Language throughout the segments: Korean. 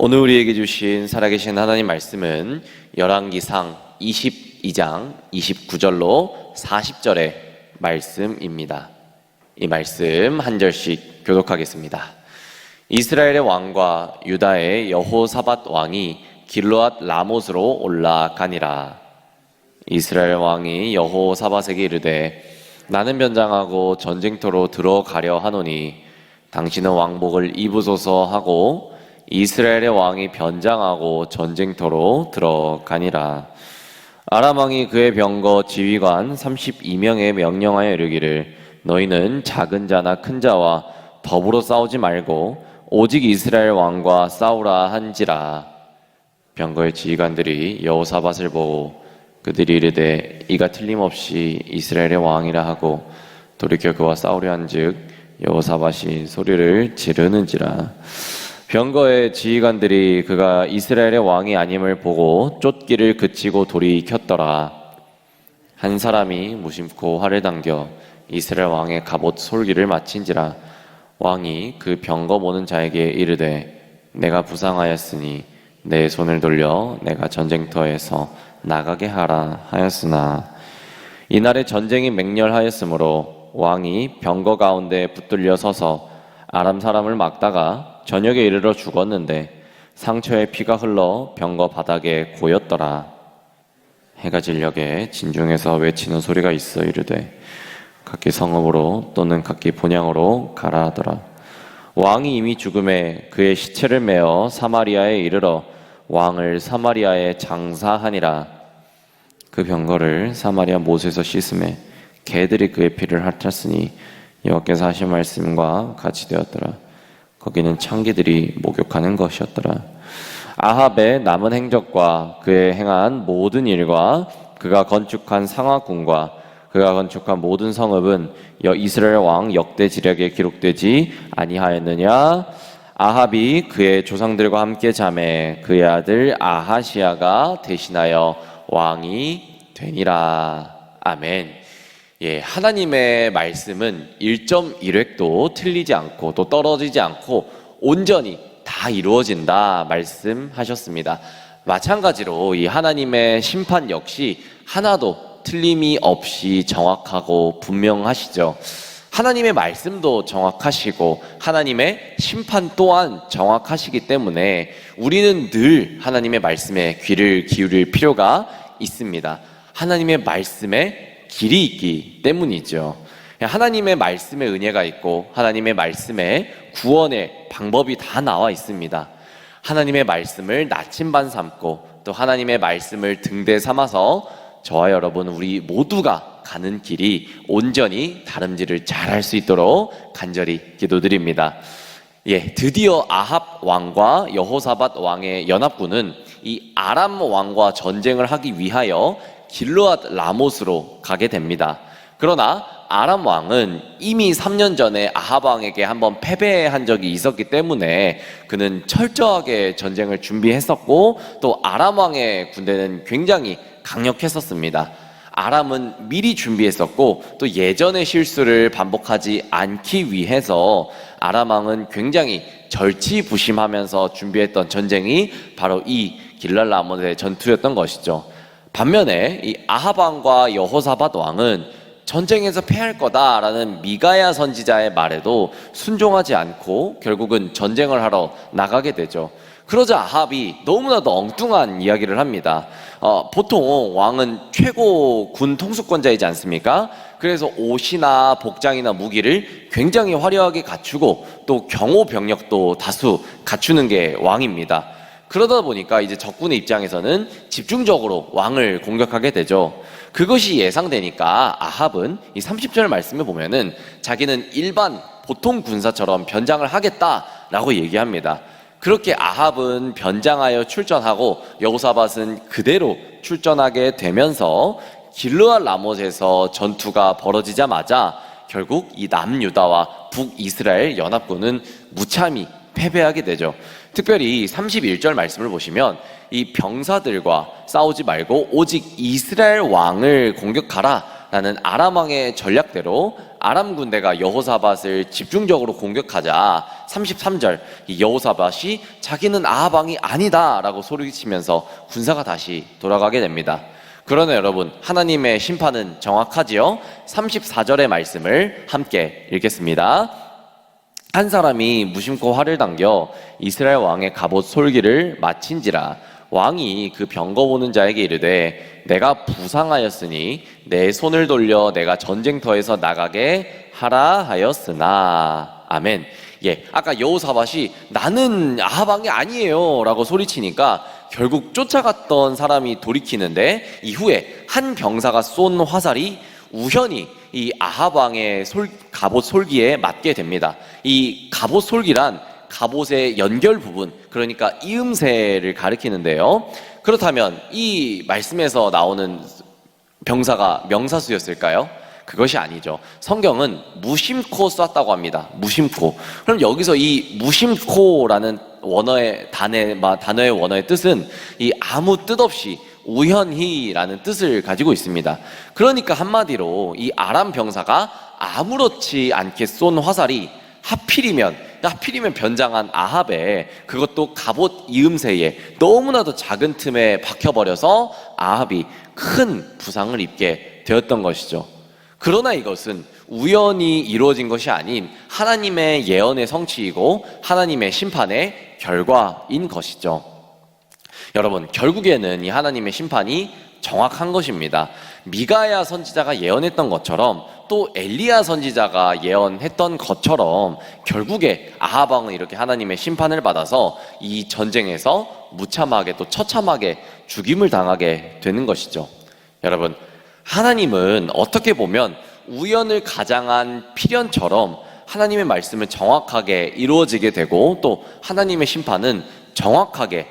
오늘 우리에게 주신 살아계신 하나님 말씀은 열왕기상 22장 29절로 40절의 말씀입니다. 이 말씀 한 절씩 교독하겠습니다. 이스라엘의 왕과 유다의 여호사밧 왕이 길르앗 라못으로 올라가니라. 이스라엘 왕이 여호사밧에게 이르되 나는 변장하고 전쟁터로 들어가려 하노니 당신은 왕복을 입으소서 하고 이스라엘의 왕이 변장하고 전쟁터로 들어가니라. 아람 왕이 그의 병거 지휘관 32명에 명령하여 이르기를 너희는 작은 자나 큰 자와 더불어 싸우지 말고 오직 이스라엘 왕과 싸우라 한지라. 병거의 지휘관들이 여호사밧을 보고 그들이 이르되 이가 틀림없이 이스라엘의 왕이라 하고 돌이켜 그와 싸우려 한즉 여호사밧이 소리를 지르는지라. 병거의 지휘관들이 그가 이스라엘의 왕이 아님을 보고 쫓기를 그치고 돌이켰더라. 한 사람이 무심코 활을 당겨 이스라엘 왕의 갑옷 솔기를 마친지라. 왕이 그 병거 모는 자에게 이르되 내가 부상하였으니 내 손을 돌려 내가 전쟁터에서 나가게 하라 하였으나 이날에 전쟁이 맹렬하였으므로 왕이 병거 가운데 붙들려 서서 아람 사람을 막다가 저녁에 이르러 죽었는데 상처에 피가 흘러 병거 바닥에 고였더라. 해가 진녘에 진중에서 외치는 소리가 있어 이르되 각기 성읍으로 또는 각기 본향으로 가라 하더라. 왕이 이미 죽음에 그의 시체를 메어 사마리아에 이르러 왕을 사마리아에 장사하니라. 그 병거를 사마리아 못에서 씻음에 개들이 그의 피를 핥았으니 여호와께서 하신 말씀과 같이 되었더라. 거기는 창기들이 목욕하는 것이었더라. 아합의 남은 행적과 그의 행한 모든 일과 그가 건축한 상하궁과 그가 건축한 모든 성읍은 이스라엘 왕 역대 지략에 기록되지 아니하였느냐? 아합이 그의 조상들과 함께 자매 그의 아들 아하시야가 대신하여 왕이 되니라. 아멘. 하나님의 말씀은 1.1획도 틀리지 않고 또 떨어지지 않고 온전히 다 이루어진다 말씀하셨습니다. 마찬가지로 이 하나님의 심판 역시 하나도 틀림이 없이 정확하고 분명하시죠. 하나님의 말씀도 정확하시고 하나님의 심판 또한 정확하시기 때문에 우리는 늘 하나님의 말씀에 귀를 기울일 필요가 있습니다. 하나님의 말씀에 길이 있기 때문이죠. 하나님의 말씀에 은혜가 있고 하나님의 말씀에 구원의 방법이 다 나와 있습니다. 하나님의 말씀을 나침반 삼고 또 하나님의 말씀을 등대 삼아서 저와 여러분 우리 모두가 가는 길이 온전히 다름질을 잘할 수 있도록 간절히 기도드립니다. 드디어 아합 왕과 여호사밧 왕의 연합군은 이 아람 왕과 전쟁을 하기 위하여 길르앗 라못으로 가게 됩니다. 그러나 아람 왕은 이미 3년 전에 아합 왕에게 한번 패배한 적이 있었기 때문에 그는 철저하게 전쟁을 준비했었고 또 아람 왕의 군대는 굉장히 강력했었습니다. 아람은 미리 준비했었고 또 예전의 실수를 반복하지 않기 위해서 아람 왕은 굉장히 절치부심하면서 준비했던 전쟁이 바로 이 길르앗 라못의 전투였던 것이죠. 반면에 이 아합 왕과 여호사밧 왕은 전쟁에서 패할 거다라는 미가야 선지자의 말에도 순종하지 않고 결국은 전쟁을 하러 나가게 되죠. 그러자 아합이 너무나도 엉뚱한 이야기를 합니다. 보통 왕은 최고 군 통수권자이지 않습니까? 그래서 옷이나 복장이나 무기를 굉장히 화려하게 갖추고 또 경호 병력도 다수 갖추는 게 왕입니다. 그러다 보니까 이제 적군의 입장에서는 집중적으로 왕을 공격하게 되죠. 그것이 예상되니까 아합은 이 30절 말씀에 보면은 자기는 일반 보통 군사처럼 변장을 하겠다라고 얘기합니다. 그렇게 아합은 변장하여 출전하고 여호사밧은 그대로 출전하게 되면서 길르앗 라못에서 전투가 벌어지자마자 결국 이 남유다와 북이스라엘 연합군은 무참히 패배하게 되죠. 특별히 31절 말씀을 보시면 이 병사들과 싸우지 말고 오직 이스라엘 왕을 공격하라 라는 아람 왕의 전략대로 아람 군대가 여호사밧을 집중적으로 공격하자 33절 이 여호사밧이 자기는 아합 왕이 아니다 라고 소리치면서 군사가 다시 돌아가게 됩니다. 그러나 여러분, 하나님의 심판은 정확하지요? 34절의 말씀을 함께 읽겠습니다. 한 사람이 무심코 활을 당겨 이스라엘 왕의 갑옷 솔기를 마친지라 왕이 그 병거 보는 자에게 이르되 내가 부상하였으니 내 손을 돌려 내가 전쟁터에서 나가게 하라 하였으나. 아멘. 아까 여호사밧이 나는 아합 왕이 아니에요 라고 소리치니까 결국 쫓아갔던 사람이 돌이키는데 이후에 한 병사가 쏜 화살이 우연히 이 아합 왕의 갑옷 솔기에 맞게 됩니다. 이 갑옷 솔기란 갑옷의 연결 부분, 그러니까 이음새를 가리키는데요. 그렇다면 이 말씀에서 나오는 병사가 명사수였을까요? 그것이 아니죠. 성경은 무심코 쐈다고 합니다. 무심코. 그럼 여기서 이 무심코라는 단어의 원어의 뜻은 이 아무 뜻 없이 우연히라는 뜻을 가지고 있습니다. 그러니까 한마디로 이 아람 병사가 아무렇지 않게 쏜 화살이 하필이면 변장한 아합에, 그것도 갑옷 이음새에 너무나도 작은 틈에 박혀버려서 아합이 큰 부상을 입게 되었던 것이죠. 그러나 이것은 우연히 이루어진 것이 아닌 하나님의 예언의 성취이고 하나님의 심판의 결과인 것이죠. 여러분, 결국에는 이 하나님의 심판이 정확한 것입니다. 미가야 선지자가 예언했던 것처럼 또 엘리야 선지자가 예언했던 것처럼 결국에 아합 왕은 이렇게 하나님의 심판을 받아서 이 전쟁에서 무참하게 또 처참하게 죽임을 당하게 되는 것이죠. 여러분, 하나님은 어떻게 보면 우연을 가장한 필연처럼 하나님의 말씀은 정확하게 이루어지게 되고 또 하나님의 심판은 정확하게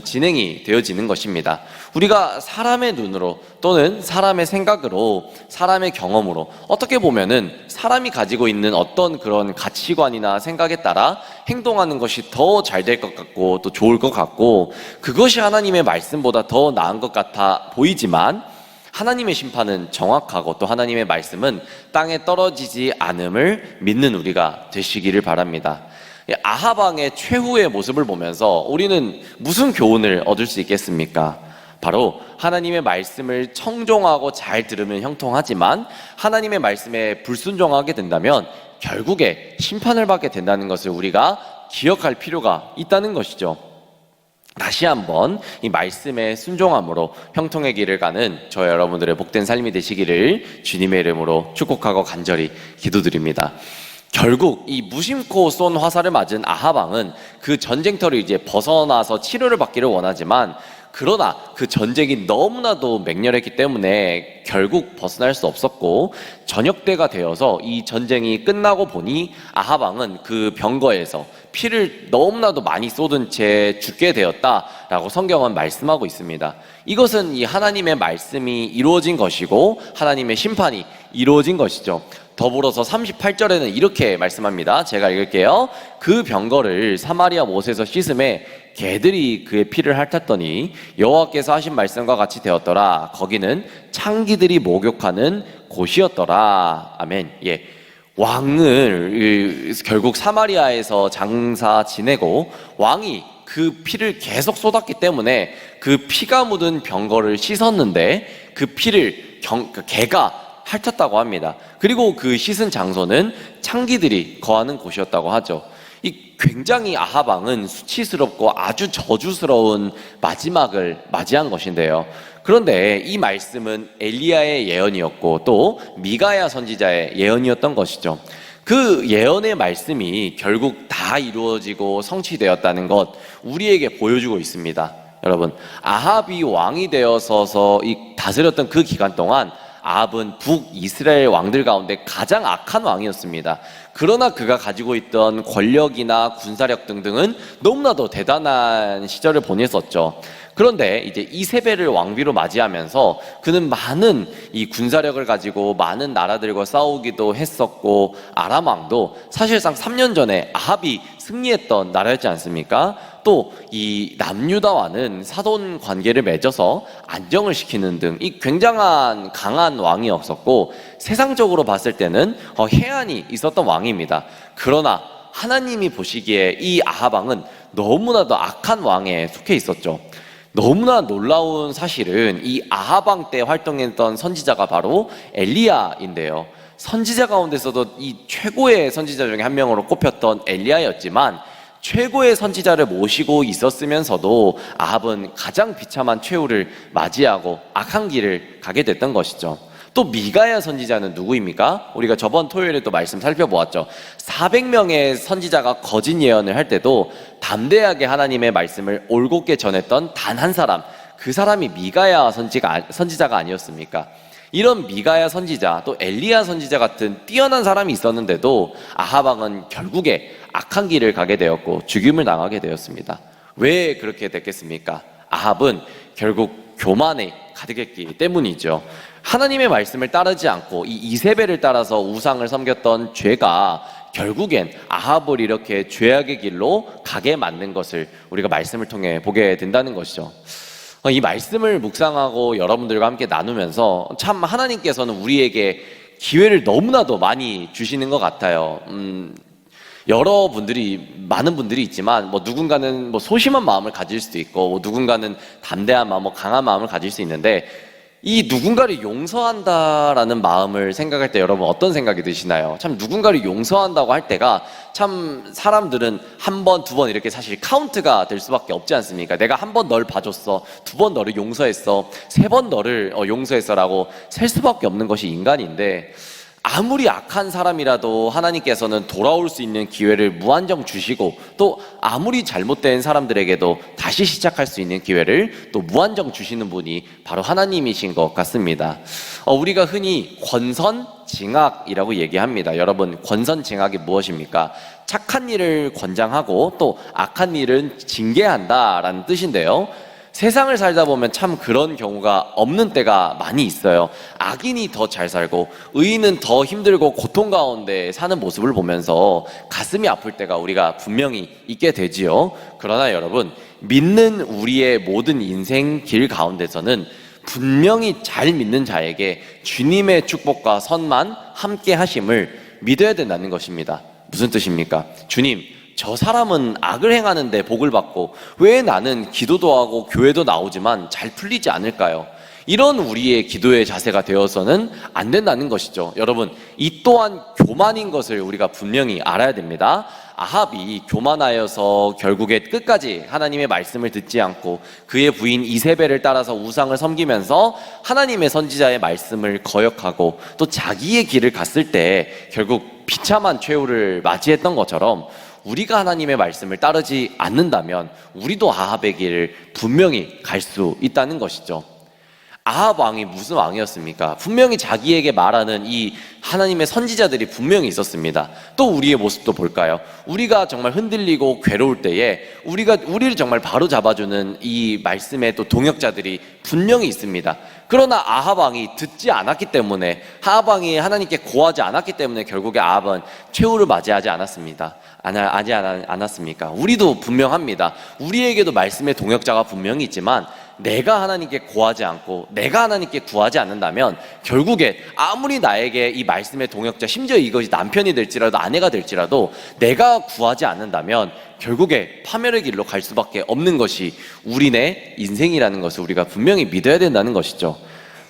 진행이 되어지는 것입니다. 우리가 사람의 눈으로 또는 사람의 생각으로, 사람의 경험으로 어떻게 보면은 사람이 가지고 있는 어떤 그런 가치관이나 생각에 따라 행동하는 것이 더 잘 될 것 같고 또 좋을 것 같고 그것이 하나님의 말씀보다 더 나은 것 같아 보이지만 하나님의 심판은 정확하고 또 하나님의 말씀은 땅에 떨어지지 않음을 믿는 우리가 되시기를 바랍니다. 아합 왕의 최후의 모습을 보면서 우리는 무슨 교훈을 얻을 수 있겠습니까? 바로 하나님의 말씀을 청종하고 잘 들으면 형통하지만 하나님의 말씀에 불순종하게 된다면 결국에 심판을 받게 된다는 것을 우리가 기억할 필요가 있다는 것이죠. 다시 한번 이 말씀의 순종함으로 형통의 길을 가는 저 여러분들의 복된 삶이 되시기를 주님의 이름으로 축복하고 간절히 기도드립니다. 결국 이 무심코 쏜 화살을 맞은 아합 왕은 그 전쟁터를 이제 벗어나서 치료를 받기를 원하지만 그러나 그 전쟁이 너무나도 맹렬했기 때문에 결국 벗어날 수 없었고 저녁 때가 되어서 이 전쟁이 끝나고 보니 아합 왕은 그 병거에서 피를 너무나도 많이 쏟은 채 죽게 되었다라고 성경은 말씀하고 있습니다. 이것은 이 하나님의 말씀이 이루어진 것이고 하나님의 심판이 이루어진 것이죠. 더불어서 38절에는 이렇게 말씀합니다. 제가 읽을게요. 그 병거를 사마리아 못에서 씻음에 개들이 그의 피를 핥았더니 여호와께서 하신 말씀과 같이 되었더라. 거기는 창기들이 목욕하는 곳이었더라. 아멘. 왕을 결국 사마리아에서 장사 지내고 왕이 그 피를 계속 쏟았기 때문에 그 피가 묻은 병거를 씻었는데 그 피를 개가 핥았다고 합니다. 그리고 그 씻은 장소는 창기들이 거하는 곳이었다고 하죠. 이 굉장히 아합 왕은 수치스럽고 아주 저주스러운 마지막을 맞이한 것인데요. 그런데 이 말씀은 엘리야의 예언이었고 또 미가야 선지자의 예언이었던 것이죠. 그 예언의 말씀이 결국 다 이루어지고 성취되었다는 것 우리에게 보여주고 있습니다. 여러분, 아합이 왕이 되어서 다스렸던 그 기간 동안 아합은 북이스라엘 왕들 가운데 가장 악한 왕이었습니다. 그러나 그가 가지고 있던 권력이나 군사력 등등은 너무나도 대단한 시절을 보냈었죠. 그런데 이제 이세벨을 왕비로 맞이하면서 그는 많은 이 군사력을 가지고 많은 나라들과 싸우기도 했었고, 아람 왕도 사실상 3년 전에 아합이 승리했던 나라였지 않습니까? 또 이 남유다와는 사돈 관계를 맺어서 안정을 시키는 등 이 굉장한 강한 왕이었었고, 세상적으로 봤을 때는 해안이 있었던 왕입니다. 그러나 하나님이 보시기에 이 아합 왕은 너무나도 악한 왕에 속해 있었죠. 너무나 놀라운 사실은 이 아합 왕 때 활동했던 선지자가 바로 엘리야인데요. 선지자 가운데서도 이 최고의 선지자 중에 한 명으로 꼽혔던 엘리야였지만, 최고의 선지자를 모시고 있었으면서도 아합은 가장 비참한 최후를 맞이하고 악한 길을 가게 됐던 것이죠. 또 미가야 선지자는 누구입니까? 우리가 저번 토요일에 또 말씀 살펴보았죠. 400명의 선지자가 거짓 예언을 할 때도 담대하게 하나님의 말씀을 올곧게 전했던 단 한 사람, 그 사람이 미가야 선지자가 아니었습니까? 이런 미가야 선지자, 또 엘리야 선지자 같은 뛰어난 사람이 있었는데도 아합 왕은 결국에 악한 길을 가게 되었고 죽임을 당하게 되었습니다. 왜 그렇게 됐겠습니까? 아합은 결국 교만에 가득했기 때문이죠. 하나님의 말씀을 따르지 않고 이 이세벨을 따라서 우상을 섬겼던 죄가 결국엔 아합을 이렇게 죄악의 길로 가게 만든 것을 우리가 말씀을 통해 보게 된다는 것이죠. 이 말씀을 묵상하고 여러분들과 함께 나누면서 참 하나님께서는 우리에게 기회를 너무나도 많이 주시는 것 같아요. 많은 분들이 있지만, 누군가는 소심한 마음을 가질 수도 있고, 누군가는 담대한 마음, 강한 마음을 가질 수 있는데, 이 누군가를 용서한다라는 마음을 생각할 때 여러분 어떤 생각이 드시나요? 참 누군가를 용서한다고 할 때가 참 사람들은 한 번, 두 번 이렇게 사실 카운트가 될 수밖에 없지 않습니까? 내가 한 번 널 봐줬어, 두 번 너를 용서했어, 세 번 너를 용서했어라고 셀 수밖에 없는 것이 인간인데, 아무리 악한 사람이라도 하나님께서는 돌아올 수 있는 기회를 무한정 주시고, 또 아무리 잘못된 사람들에게도 다시 시작할 수 있는 기회를 또 무한정 주시는 분이 바로 하나님이신 것 같습니다. 우리가 흔히 권선징악이라고 얘기합니다. 여러분, 권선징악이 무엇입니까? 착한 일을 권장하고 또 악한 일은 징계한다라는 뜻인데요. 세상을 살다 보면 참 그런 경우가 없는 때가 많이 있어요. 악인이 더 잘 살고 의인은 더 힘들고 고통 가운데 사는 모습을 보면서 가슴이 아플 때가 우리가 분명히 있게 되지요. 그러나 여러분, 믿는 우리의 모든 인생 길 가운데서는 분명히 잘 믿는 자에게 주님의 축복과 선만 함께 하심을 믿어야 된다는 것입니다. 무슨 뜻입니까? 주님, 저 사람은 악을 행하는데 복을 받고 왜 나는 기도도 하고 교회도 나오지만 잘 풀리지 않을까요? 이런 우리의 기도의 자세가 되어서는 안 된다는 것이죠. 여러분, 이 또한 교만인 것을 우리가 분명히 알아야 됩니다. 아합이 교만하여서 결국에 끝까지 하나님의 말씀을 듣지 않고 그의 부인 이세벨을 따라서 우상을 섬기면서 하나님의 선지자의 말씀을 거역하고 또 자기의 길을 갔을 때 결국 비참한 최후를 맞이했던 것처럼, 우리가 하나님의 말씀을 따르지 않는다면 우리도 아합의 길을 분명히 갈 수 있다는 것이죠. 아합 왕이 무슨 왕이었습니까? 분명히 자기에게 말하는 이 하나님의 선지자들이 분명히 있었습니다. 또 우리의 모습도 볼까요? 우리가 정말 흔들리고 괴로울 때에 우리를 정말 바로 잡아주는 이 말씀의 또 동역자들이 분명히 있습니다. 그러나 아합 왕이 듣지 않았기 때문에, 아합 왕이 하나님께 고하지 않았기 때문에 결국에 아합은 최후를 맞이하지 않았습니다. 않았습니까? 우리도 분명합니다. 우리에게도 말씀의 동역자가 분명히 있지만, 내가 하나님께 고하지 않고 내가 하나님께 구하지 않는다면 결국에 아무리 나에게 이 말씀의 동역자, 심지어 이것이 남편이 될지라도 아내가 될지라도 내가 구하지 않는다면 결국에 파멸의 길로 갈 수밖에 없는 것이 우리네 인생이라는 것을 우리가 분명히 믿어야 된다는 것이죠.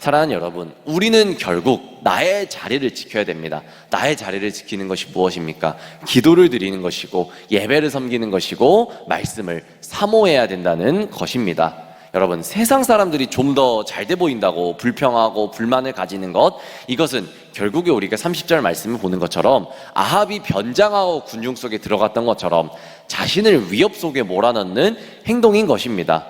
사랑하는 여러분, 우리는 결국 나의 자리를 지켜야 됩니다. 나의 자리를 지키는 것이 무엇입니까? 기도를 드리는 것이고 예배를 섬기는 것이고 말씀을 사모해야 된다는 것입니다. 여러분, 세상 사람들이 좀 더 잘 돼 보인다고 불평하고 불만을 가지는 것, 이것은 결국에 우리가 30절 말씀을 보는 것처럼 아합이 변장하고 군중 속에 들어갔던 것처럼 자신을 위협 속에 몰아넣는 행동인 것입니다.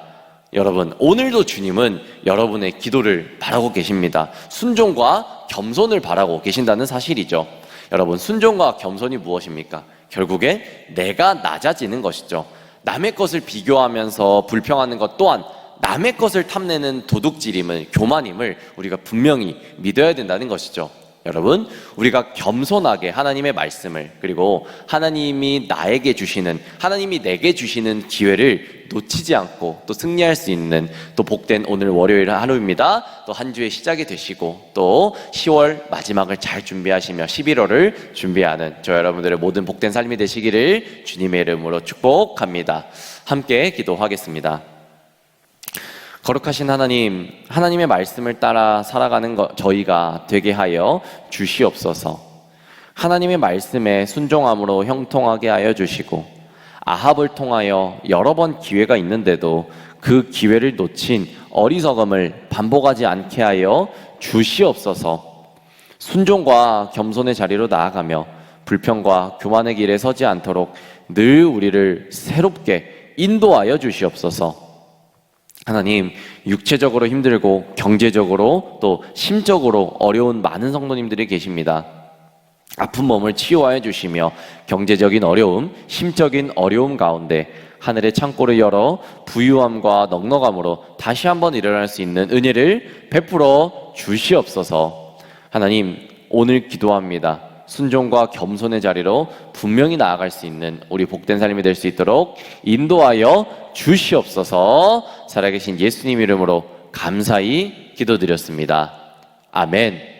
여러분, 오늘도 주님은 여러분의 기도를 바라고 계십니다. 순종과 겸손을 바라고 계신다는 사실이죠. 여러분, 순종과 겸손이 무엇입니까? 결국에 내가 낮아지는 것이죠. 남의 것을 비교하면서 불평하는 것 또한 남의 것을 탐내는 도둑질임을, 교만임을 우리가 분명히 믿어야 된다는 것이죠. 여러분, 우리가 겸손하게 하나님의 말씀을, 그리고 하나님이 나에게 주시는, 하나님이 내게 주시는 기회를 놓치지 않고 또 승리할 수 있는 또 복된 오늘 월요일 하루입니다. 또 한 주의 시작이 되시고 또 10월 마지막을 잘 준비하시며 11월을 준비하는 저 여러분들의 모든 복된 삶이 되시기를 주님의 이름으로 축복합니다. 함께 기도하겠습니다. 거룩하신 하나님, 하나님의 말씀을 따라 살아가는 저희가 되게 하여 주시옵소서. 하나님의 말씀에 순종함으로 형통하게 하여 주시고, 아합을 통하여 여러 번 기회가 있는데도 그 기회를 놓친 어리석음을 반복하지 않게 하여 주시옵소서. 순종과 겸손의 자리로 나아가며 불평과 교만의 길에 서지 않도록 늘 우리를 새롭게 인도하여 주시옵소서. 하나님, 육체적으로 힘들고 경제적으로 또 심적으로 어려운 많은 성도님들이 계십니다. 아픈 몸을 치유하여 주시며 경제적인 어려움, 심적인 어려움 가운데 하늘의 창고를 열어 부유함과 넉넉함으로 다시 한번 일어날 수 있는 은혜를 베풀어 주시옵소서. 하나님, 오늘 기도합니다. 순종과 겸손의 자리로 분명히 나아갈 수 있는 우리 복된 삶이 될 수 있도록 인도하여 주시옵소서. 살아계신 예수님 이름으로 감사히 기도드렸습니다. 아멘.